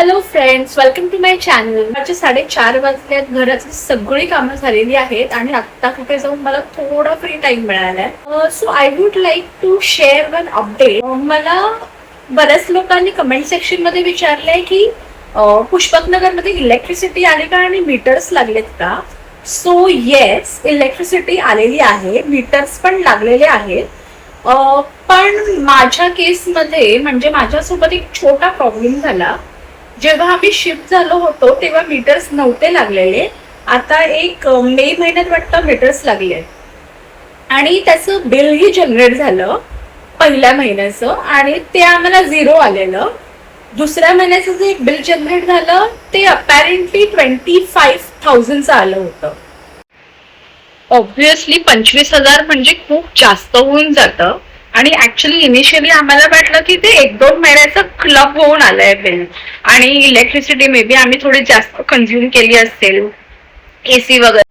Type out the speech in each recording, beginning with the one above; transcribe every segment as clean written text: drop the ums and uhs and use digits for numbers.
Hello friends, welcome to my channel. माझे 4:30 वाजल्यात. घराची सगळी कामं झालेली आहेत आणि आत्ता कुठे जाऊन मला थोडा फ्री टाइम मिळालाय. So I would like to share one update. मला बऱ्याच लोकांनी कमेंट सेक्शन मध्ये विचारलंय की पुष्पकनगरमध्ये इलेक्ट्रिसिटी आली का आणि मीटर्स लागलेत का. सो येस, इलेक्ट्रिसिटी आलेली आहे, मीटर्स पण लागलेले आहेत. पण माझ्या केसमध्ये म्हणजे माझ्यासोबत एक छोटा प्रॉब्लेम झाला. जेव्हा आम्ही शिफ्ट झालो होतो तेव्हा मीटर्स नव्हते लागलेले. आता एक मे महिन्यात वाटतं मीटर्स लागले आणि त्याचं बिलही जनरेट झालं पहिल्या महिन्याचं आणि ते आम्हाला 0 आलेलं. दुसऱ्या महिन्याचं जे बिल जनरेट झालं ते अपॅरेंटली 25,000चं आलं होतं. ऑब्व्हियसली 25,000 म्हणजे खूप जास्त होऊन जातं आणि ऍक्च्युली इनिशियली आम्हाला वाटलं की ते 1-2 महिन्याचं क्लब होऊन आलंय बिल आणि इलेक्ट्रिसिटी मे बी आम्ही थोडी जास्त कन्झ्युम केली असेल, एसी वगैरे.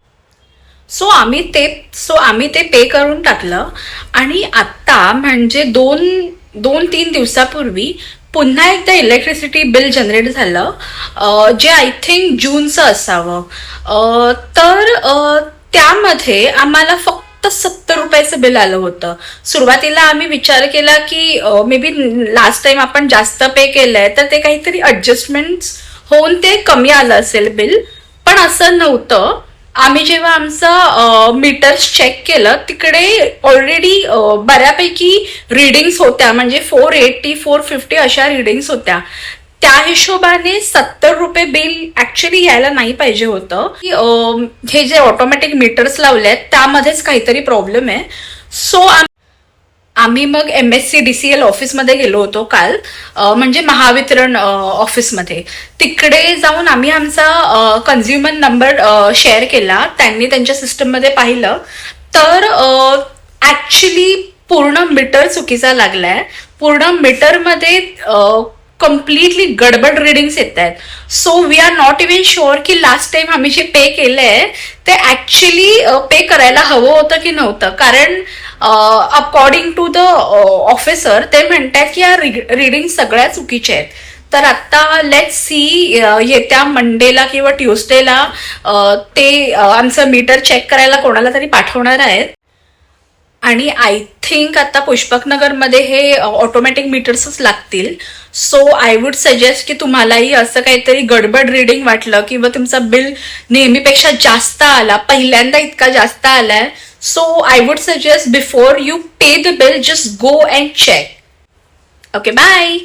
सो आम्ही ते पे करून टाकलं आणि आत्ता म्हणजे 2-3 दिवसापूर्वी पुन्हा एकदा इलेक्ट्रिसिटी बिल जनरेट झालं, जे आय थिंक जूनचं असावं. तर त्यामध्ये आम्हाला फक्त 70 रुपयाचं बिल आलं होतं. सुरुवातीला आम्ही विचार केला की मे बी लास्ट टाइम आपण जास्त पे केलंय तर ते काहीतरी ऍडजस्टमेंट्स होऊन ते कमी आलं असेल बिल, पण असं नव्हतं. आम्ही जेव्हा आमचं मीटर्स चेक केलं तिकडे ऑलरेडी बऱ्यापैकी रिडिंग्स होत्या, म्हणजे 480, 450 अशा रिडिंग्स होत्या. त्या हिशोबाने 70 रुपये बिल ऍक्च्युली यायला नाही पाहिजे होतं. हे जे ऑटोमॅटिक मीटर्स लावले आहेत त्यामध्येच काहीतरी प्रॉब्लेम आहे. सो आम्ही मग MSCDCL ऑफिसमध्ये गेलो होतो काल, म्हणजे महावितरण ऑफिसमध्ये. तिकडे जाऊन आम्ही आमचा कन्झ्युमर नंबर शेअर केला. त्यांनी त्यांच्या सिस्टममध्ये पाहिलं तर ऍक्च्युली पूर्ण मीटर चुकीचा लागलाय. पूर्ण मीटरमध्ये कम्प्लिटली गडबड रिडिंग्स येत आहेत. So we are not even sure की लास्ट टाइम आम्ही जे पे केलंय ते ऍक्च्युली पे करायला हवं होतं की नव्हतं. कारण अकॉर्डिंग टू द ऑफिसर ते म्हणतात की या रिडिंग सगळ्या चुकीच्या आहेत. तर आता लेट्स सी, येत्या मंडेला किंवा ट्युजडेला ते आमचं मीटर चेक करायला कोणाला तरी पाठवणार आहेत. आणि आय थिंक आता पुष्पकनगरमध्ये हे ऑटोमॅटिक मीटर्सच लागतील. सो आय वुड सजेस्ट की तुम्हालाही असं काहीतरी गडबड रिडिंग वाटलं किंवा तुमचा बिल नेहमीपेक्षा जास्त आला, पहिल्यांदा इतका जास्त आलाय, so I would suggest before you pay the bill just go and check. Okay, bye.